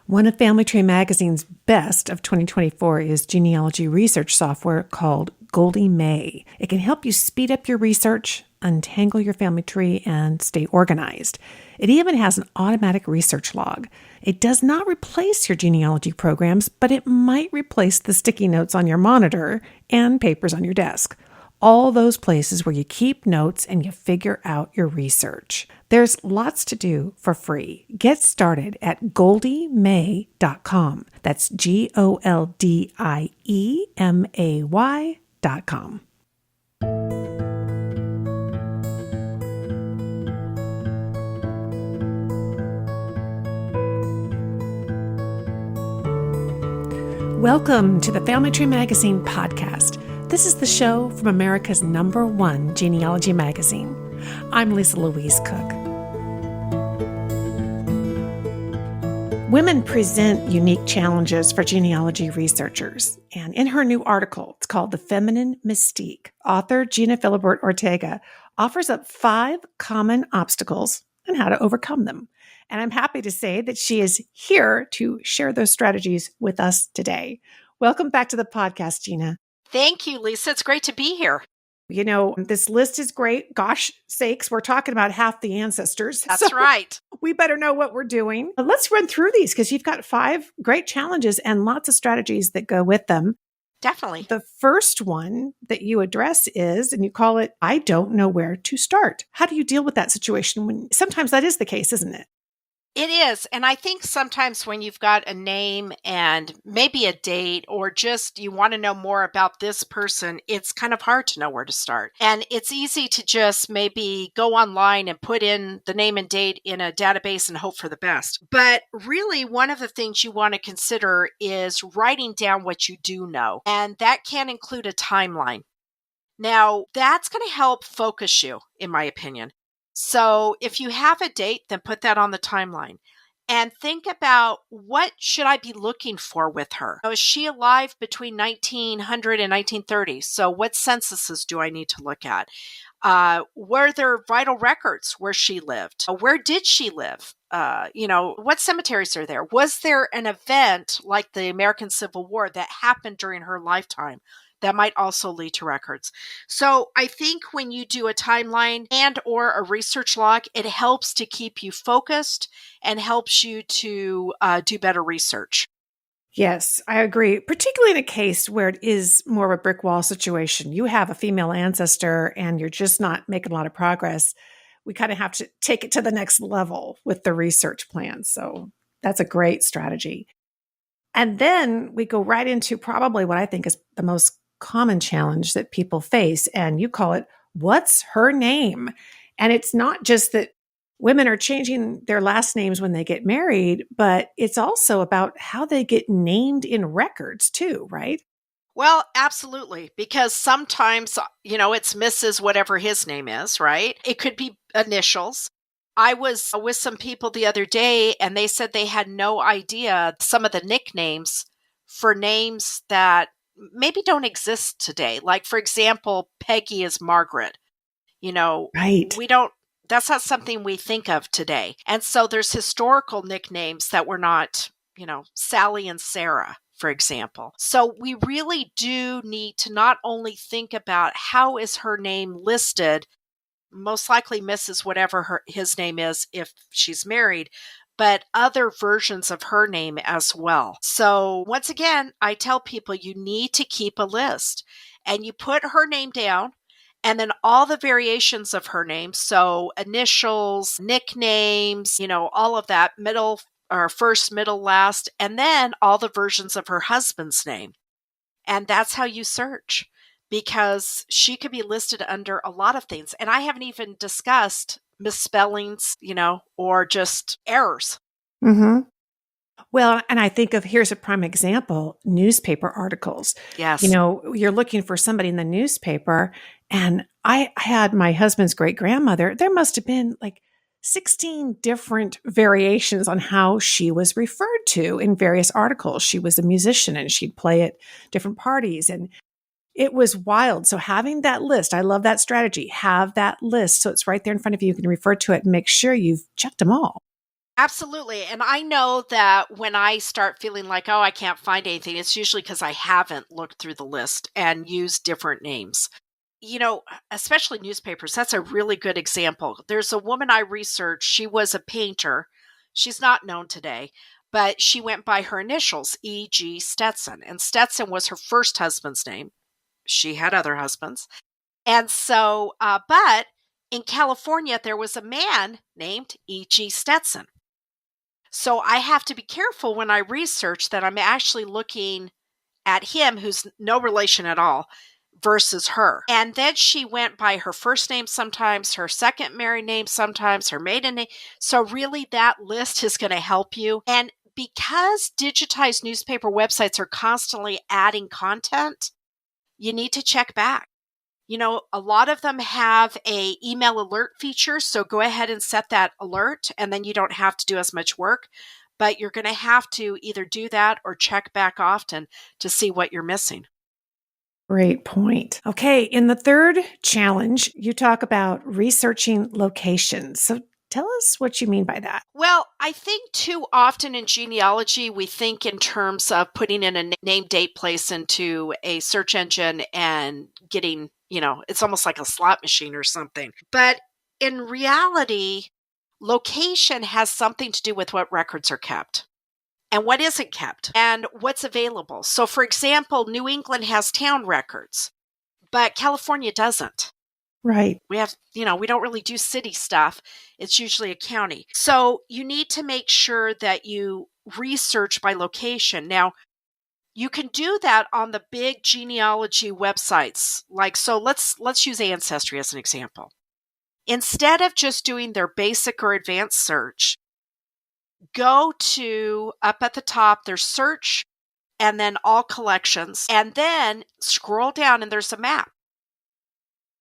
One of Family Tree Magazine's best of 2024 is genealogy research software called Goldie May. It can help you speed up your research, untangle your family tree, and stay organized. It even has an automatic research log. It does not replace your genealogy programs, but it might replace the sticky notes on your monitor and papers on your desk. All those places where you keep notes and you figure out your research. There's lots to do for free. Get started at goldiemay.com. That's GOLDIEMAY.com. Welcome to the Family Tree Magazine podcast. This is the show from America's #1 genealogy magazine. I'm Lisa Louise Cook. Women present unique challenges for genealogy researchers. And in her new article, it's called The Feminine Mystique, author Gena Philibert-Ortega offers up 5 common obstacles and how to overcome them. And I'm happy to say that she is here to share those strategies with us today. Welcome back to the podcast, Gena. Thank you, Lisa. It's great to be here. You know, this list is great. Gosh sakes, we're talking about half the ancestors. That's right. We better know what we're doing. But let's run through these because you've got 5 great challenges and lots of strategies that go with them. Definitely. The first one that you address is, and you call it, I don't know where to start. How do you deal with that situation when sometimes that is the case, isn't it? It is. And I think sometimes when you've got a name and maybe a date or just you want to know more about this person, it's kind of hard to know where to start. And it's easy to just maybe go online and put in the name and date in a database and hope for the best. But really, one of the things you want to consider is writing down what you do know. And that can include a timeline. Now, that's going to help focus you, in my opinion. So if you have a date, then put that on the timeline and think about what should I be looking for with her? Is she alive between 1900 and 1930? So what censuses do I need to look at? Were there vital records where she lived? Where did she live? What cemeteries are there? Was there an event like the American Civil War that happened during her lifetime? That might also lead to records. So I think when you do a timeline and or a research log, it helps to keep you focused and helps you to do better research. Yes, I agree, particularly in a case where it is more of a brick wall situation. You have a female ancestor and you're just not making a lot of progress. We kind of have to take it to the next level with the research plan. So that's a great strategy. And then we go right into probably what I think is the most common challenge that people face. And you call it, what's her name? And it's not just that women are changing their last names when they get married, but it's also about how they get named in records too, right? Well, absolutely. Because sometimes, it's Mrs. whatever his name is, right? It could be initials. I was with some people the other day and they said they had no idea some of the nicknames for names that maybe don't exist today. Like, for example, Peggy is Margaret. Right. That's not something we think of today. And so there's historical nicknames that were not, Sally and Sarah, for example. So we really do need to not only think about how is her name listed, most likely Mrs. whatever his name is if she's married, but other versions of her name as well. So once again, I tell people you need to keep a list and you put her name down and then all the variations of her name. So initials, nicknames, all of that, middle or first, middle, last, and then all the versions of her husband's name. And that's how you search because she could be listed under a lot of things. And I haven't even discussed misspellings, or just errors. Mm-hmm. Well, and I think here's a prime example, newspaper articles. Yes. You're looking for somebody in the newspaper, and I had my husband's great grandmother. There must have been like 16 different variations on how she was referred to in various articles. She was a musician and she'd play at different parties. And it was wild. So having that list, I love that strategy. Have that list. So it's right there in front of you. You can refer to it and make sure you've checked them all. Absolutely. And I know that when I start feeling like, oh, I can't find anything, it's usually because I haven't looked through the list and used different names. Especially newspapers, that's a really good example. There's a woman I researched. She was a painter. She's not known today, but she went by her initials, E.G. Stetson. And Stetson was her first husband's name. She had other husbands. And so, but in California, there was a man named E.G. Stetson. So I have to be careful when I research that I'm actually looking at him, who's no relation at all, versus her. And then she went by her first name sometimes, her second married name sometimes, her maiden name. So really that list is going to help you. And because digitized newspaper websites are constantly adding content, you need to check back. A lot of them have a email alert feature, so go ahead and set that alert, and then you don't have to do as much work. But you're going to have to either do that or check back often to see what you're missing. Great point. Okay, in the third challenge, you talk about researching locations. So tell us what you mean by that. Well, I think too often in genealogy, we think in terms of putting in a name, date, place into a search engine and getting, it's almost like a slot machine or something. But in reality, location has something to do with what records are kept and what isn't kept and what's available. So, for example, New England has town records, but California doesn't. Right. We have, we don't really do city stuff. It's usually a county. So you need to make sure that you research by location. Now, you can do that on the big genealogy websites. So let's use Ancestry as an example. Instead of just doing their basic or advanced search, go to up at the top, there's search and then all collections, and then scroll down and there's a map.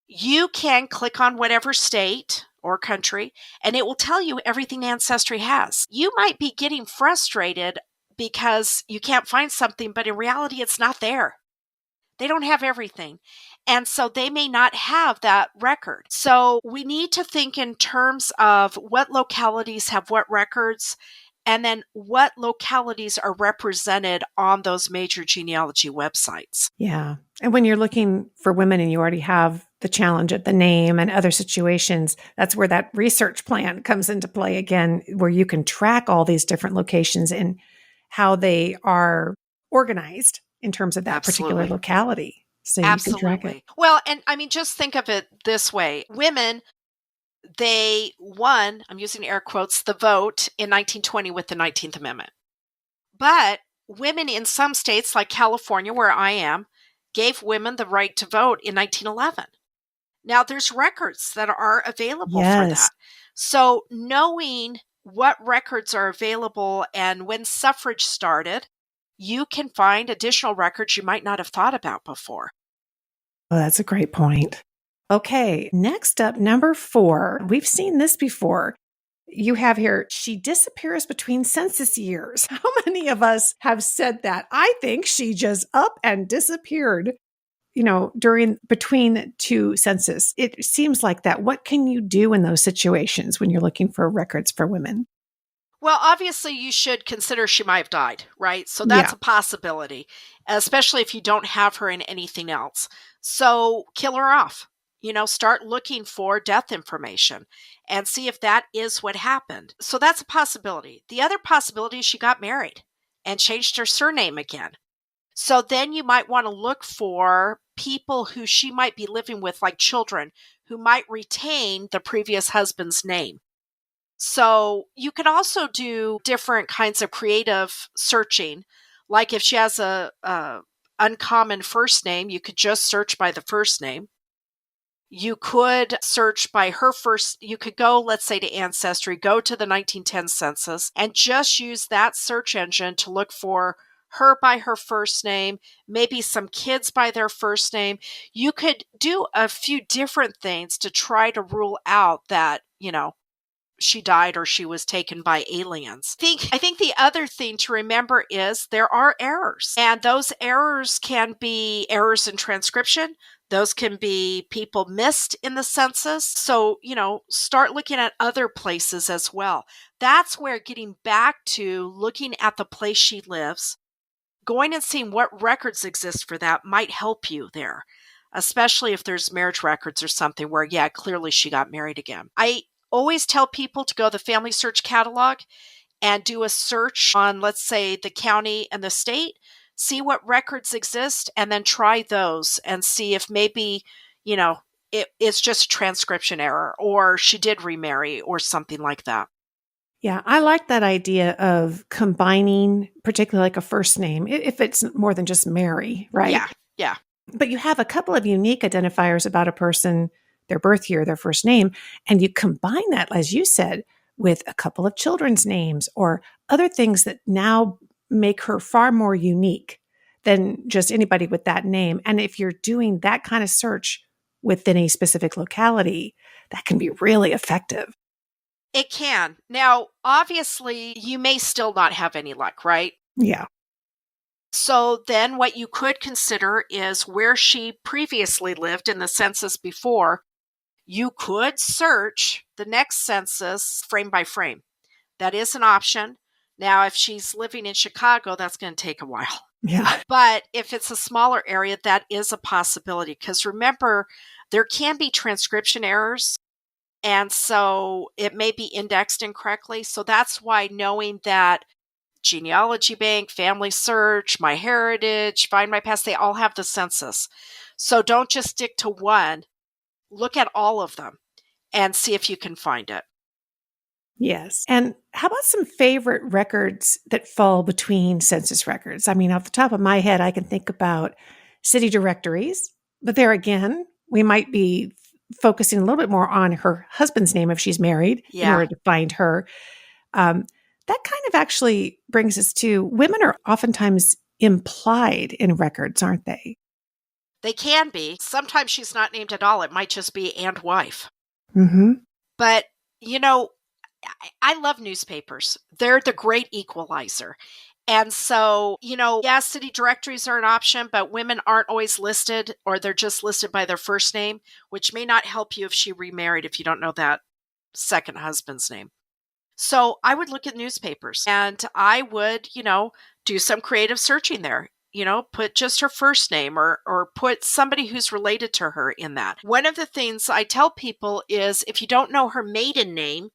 You can click on whatever state or country, and it will tell you everything Ancestry has. You might be getting frustrated because you can't find something, but in reality, it's not there. They don't have everything. And so they may not have that record. So we need to think in terms of what localities have what records, and then what localities are represented on those major genealogy websites. Yeah. And when you're looking for women and you already have the challenge of the name and other situations, that's where that research plan comes into play again, where you can track all these different locations and how they are organized in terms of that particular Absolutely. locality. So you can track it. Absolutely. Well, and I mean, just think of it this way. Women, they won, I'm using air quotes, the vote in 1920 with the 19th Amendment. But women in some states, like California, where I am, gave women the right to vote in 1911. Now, there's records that are available for Yes. that. So knowing what records are available and when suffrage started, you can find additional records you might not have thought about before. Oh, that's a great point. Okay, next up, number 4. We've seen this before. You have here, she disappears between census years. How many of us have said that? I think she just up and disappeared, between 2 census. It seems like that. What can you do in those situations when you're looking for records for women? Well, obviously, you should consider she might have died, right? So that's Yeah. a possibility, especially if you don't have her in anything else. So kill her off. Start looking for death information and see if that is what happened. So that's a possibility. The other possibility is she got married and changed her surname again. So then you might want to look for people who she might be living with, like children, who might retain the previous husband's name. So you could also do different kinds of creative searching. Like if she has a uncommon first name, you could just search by the first name. You could search by her first, you could go, let's say, to Ancestry, go to the 1910 census, and just use that search engine to look for her by her first name, maybe some kids by their first name. You could do a few different things to try to rule out that, she died or she was taken by aliens. I think the other thing to remember is there are errors, and those errors can be errors in transcription. Those can be people missed in the census. So, start looking at other places as well. That's where getting back to looking at the place she lives, going and seeing what records exist for that might help you there, especially if there's marriage records or something where, yeah, clearly she got married again. I always tell people to go to the Family Search Catalog and do a search on, let's say, the county and the state, see what records exist, and then try those and see if maybe, it's just a transcription error or she did remarry or something like that. Yeah, I like that idea of combining, particularly like a first name, if it's more than just Mary, right? Yeah, yeah. But you have a couple of unique identifiers about a person, their birth year, their first name, and you combine that, as you said, with a couple of children's names or other things that now make her far more unique than just anybody with that name. And if you're doing that kind of search within a specific locality, that can be really effective. It can. Now, obviously, you may still not have any luck, right? Yeah. So then what you could consider is where she previously lived in the census before. You could search the next census frame by frame. That is an option. Now, if she's living in Chicago, that's going to take a while. Yeah. But if it's a smaller area, that is a possibility. Because remember, there can be transcription errors. And so it may be indexed incorrectly. So that's why knowing that Genealogy Bank, Family Search, MyHeritage, Find My Past, they all have the census. So don't just stick to one. Look at all of them and see if you can find it. Yes. And how about some favorite records that fall between census records? I mean, off the top of my head, I can think about city directories, but there again, we might be focusing a little bit more on her husband's name if she's married in Yeah, order to find her. That kind of actually brings us to women are oftentimes implied in records, aren't they? they can be. Sometimes she's not named at all. It might just be and wife. Mm-hmm. But, you know, I love newspapers. They're the great equalizer. And so, yeah, city directories are an option, but women aren't always listed or they're just listed by their first name, which may not help you if she remarried if you don't know that second husband's name. So I would look at newspapers and I would, do some creative searching there. Put just her first name or put somebody who's related to her in that. One of the things I tell people is if you don't know her maiden name,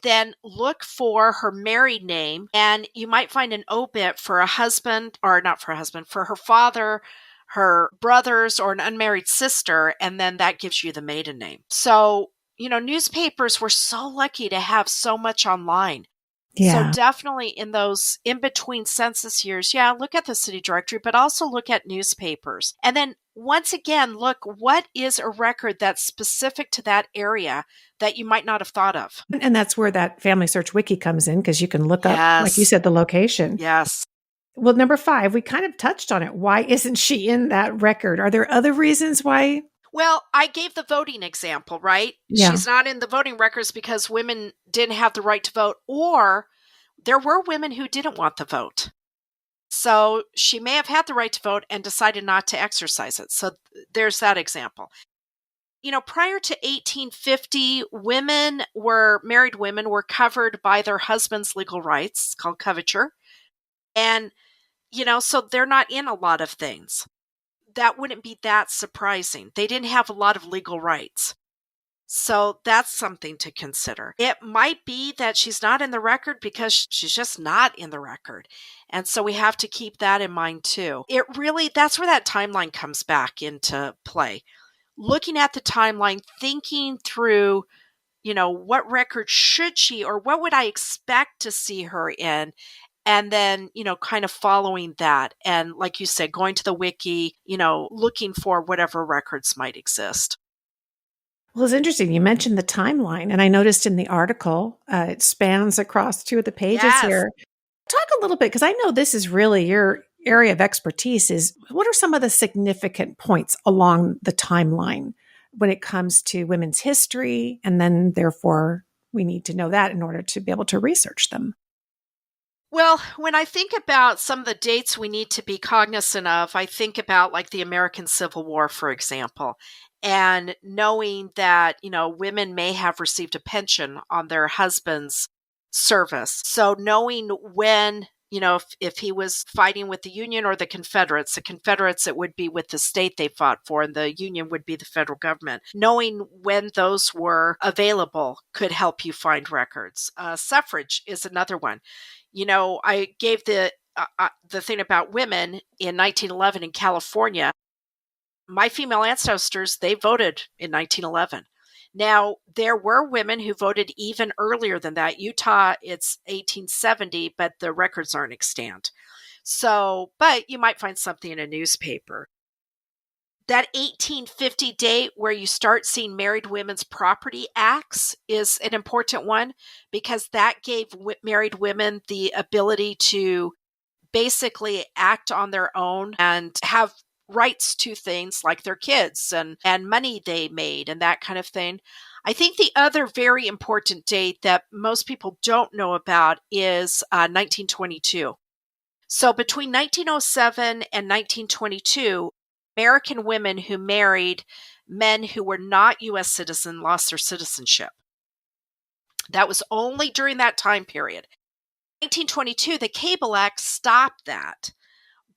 then look for her married name and you might find an obit for a husband, or not for a husband, for her father, her brothers, or an unmarried sister. And then that gives you the maiden name. So, newspapers were so lucky to have so much online. So Yeah. definitely in those in between census years, yeah, look at the city directory, but also look at newspapers. And then once again, look, what is a record that's specific to that area that you might not have thought of? And that's where that Family Search Wiki comes in because you can look up, like you Yes. said, the location. Yes. Well, number 5, we kind of touched on it. Why isn't she in that record? Are there other reasons why? Well, I gave the voting example, right? Yeah. She's not in the voting records because women didn't have the right to vote, or there were women who didn't want the vote. So she may have had the right to vote and decided not to exercise it. So there's that example. Prior to 1850, married women were covered by their husband's legal rights, called coverture. And, so they're not in a lot of things. That wouldn't be that surprising. They didn't have a lot of legal rights. So that's something to consider. It might be that she's not in the record because she's just not in the record. And so we have to keep that in mind too. That's where that timeline comes back into play. Looking at the timeline, thinking through, what record should she or what would I expect to see her in? And then, kind of following that. And like you said, going to the wiki, looking for whatever records might exist. Well, it's interesting. You mentioned the timeline, and I noticed in the article, it spans across 2 of the pages Yes. here. Talk a little bit, because I know this is really your area of expertise, is what are some of the significant points along the timeline when it comes to women's history and then therefore we need to know that in order to be able to research them. Well, when I think about some of the dates we need to be cognizant of, I think about like the American Civil War, for example, and knowing that, women may have received a pension on their husband's service. So knowing when, if he was fighting with the Union or the Confederates, it would be with the state they fought for, and the Union would be the federal government. Knowing when those were available could help you find records. Suffrage is another one. I gave the thing about women in 1911 in California. My female ancestors, they voted in 1911. Now, there were women who voted even earlier than that. Utah, it's 1870, but the records aren't extant. So, but you might find something in a newspaper. That 1850 date where you start seeing married women's property acts is an important one, because that gave married women the ability to basically act on their own and have rights to things like their kids and money they made and that kind of thing. I think the other very important date that most people don't know about is 1922. So between 1907 and 1922, American women who married men who were not U.S. citizens lost their citizenship. That was only during that time period. 1922, the Cable Act stopped that,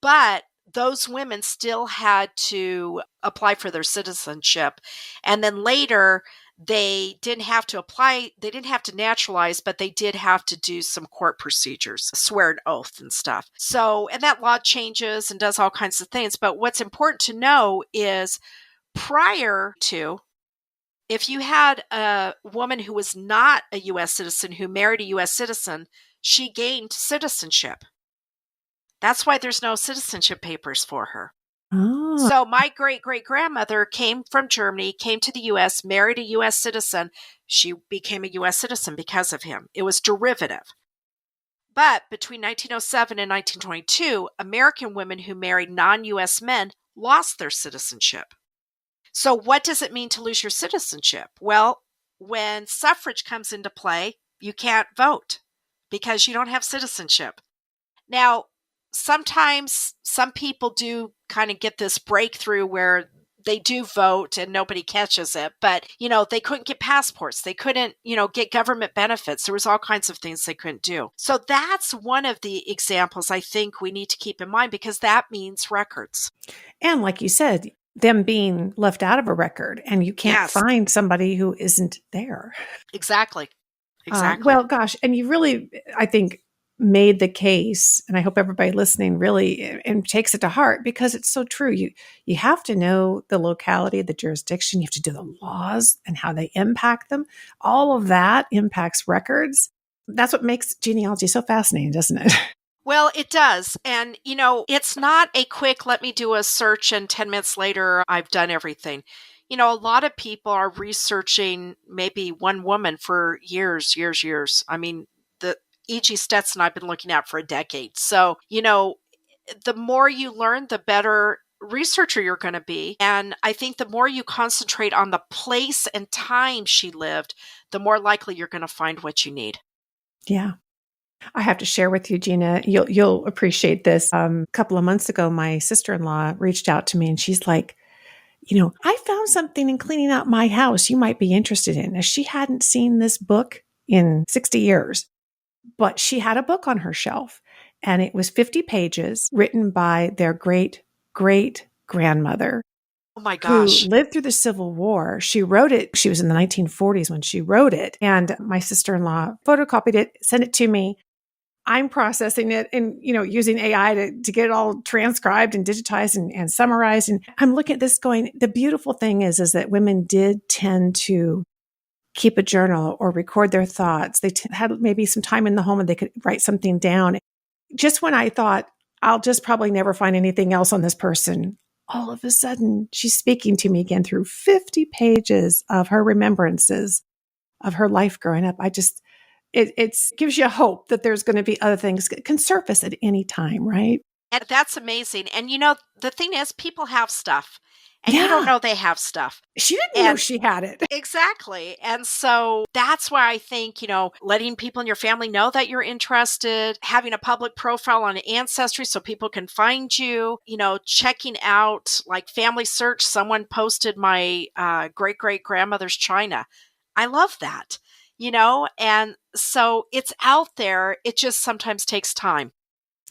but those women still had to apply for their citizenship. And then later, they didn't have to apply, they didn't have to naturalize, but they did have to do some court procedures, swear an oath and stuff. So, and that law changes and does all kinds of things. But what's important to know is prior to, if you had a woman who was not a U.S. citizen who married a U.S. citizen, she gained citizenship. That's why there's no citizenship papers for her. Oh. So my great-great-grandmother came from Germany, came to the U.S., married a U.S. citizen. She became a U.S. citizen because of him. It was derivative. But between 1907 and 1922, American women who married non-U.S. men lost their citizenship. So what does it mean to lose your citizenship? Well, when suffrage comes into play, you can't vote because you don't have citizenship. Now, sometimes some people do kind of get this breakthrough where they do vote and nobody catches it, but, they couldn't get passports. They couldn't, get government benefits. There was all kinds of things they couldn't do. So that's one of the examples I think we need to keep in mind, because that means records. And like you said, them being left out of a record, and you can't find somebody who isn't there. Exactly. Well, gosh, and you really, I think, made the case, and I hope everybody listening really and takes it to heart, because it's so true. You have to know the locality, the jurisdiction. You have to do the laws and how they impact them. All of that impacts records. That's what makes genealogy so fascinating, doesn't it? Well, it does. And, it's not a quick, let me do a search and 10 minutes later, I've done everything. A lot of people are researching maybe one woman for years. I mean, the E.G. Stetson I've been looking at for a decade. So, the more you learn, the better researcher you're going to be. And I think the more you concentrate on the place and time she lived, the more likely you're going to find what you need. Yeah. I have to share with you, Gena, you'll appreciate this. A couple of months ago, my sister-in-law reached out to me and she's like, I found something in cleaning out my house you might be interested in. Now, she hadn't seen this book in 60 years, but she had a book on her shelf, and it was 50 pages written by their great-great-grandmother. Oh my gosh. Who lived through the Civil War. She wrote it. She was in the 1940s when she wrote it. And my sister-in-law photocopied it, sent it to me. I'm processing it and, using AI to get it all transcribed and digitized and summarized. And I'm looking at this going, the beautiful thing is that women did tend to keep a journal or record their thoughts. They had maybe some time in the home and they could write something down. Just when I thought, I'll just probably never find anything else on this person, all of a sudden she's speaking to me again through 50 pages of her remembrances of her life growing up. It gives you hope that there's going to be other things that can surface at any time, right? And that's amazing. And the thing is, people have stuff. and you don't Yeah. know they have stuff. She didn't know she had it. Exactly. And so that's why I think, letting people in your family know that you're interested, having a public profile on Ancestry so people can find you, checking out like Family Search. Someone posted my great great grandmother's china. I love that, and so it's out there. It just sometimes takes time.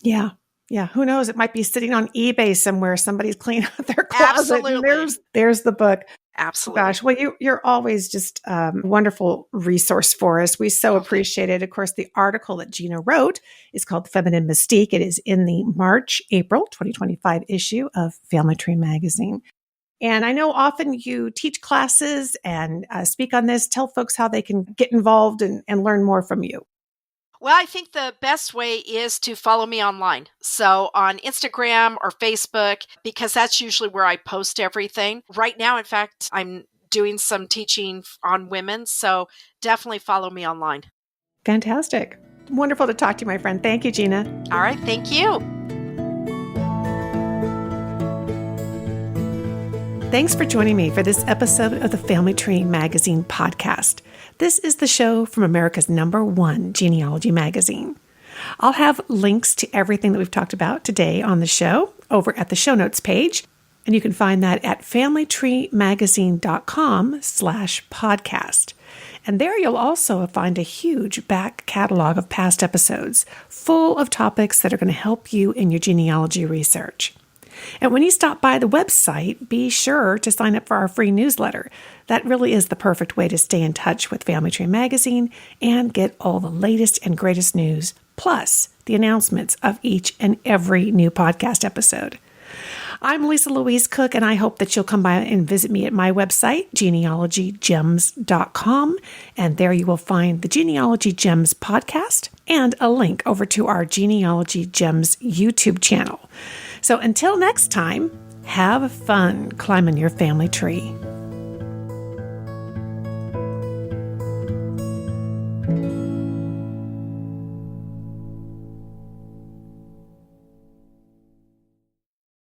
Yeah. Yeah. Who knows? It might be sitting on eBay somewhere. Somebody's cleaning out their closet. And Absolutely. there's the book. Absolutely. Gosh, well, you're always just a wonderful resource for us. We so Okay. appreciate it. Of course, the article that Gena wrote is called Feminine Mystique. It is in the March-April 2025 issue of Family Tree Magazine. And I know often you teach classes and speak on this. Tell folks how they can get involved and learn more from you. Well, I think the best way is to follow me online. So on Instagram or Facebook, because that's usually where I post everything. Right now, in fact, I'm doing some teaching on women. So definitely follow me online. Fantastic. Wonderful to talk to you, my friend. Thank you, Gena. All right. Thank you. Thanks for joining me for this episode of the Family Tree Magazine podcast. This is the show from America's #1 genealogy magazine. I'll have links to everything that we've talked about today on the show over at the show notes page, and you can find that at familytreemagazine.com/podcast. And there you'll also find a huge back catalog of past episodes full of topics that are going to help you in your genealogy research. And when you stop by the website, be sure to sign up for our free newsletter. That really is the perfect way to stay in touch with Family Tree Magazine and get all the latest and greatest news, plus the announcements of each and every new podcast episode. I'm Lisa Louise Cook, and I hope that you'll come by and visit me at my website, genealogygems.com. And there you will find the Genealogy Gems podcast and a link over to our Genealogy Gems YouTube channel. So until next time, have fun climbing your family tree.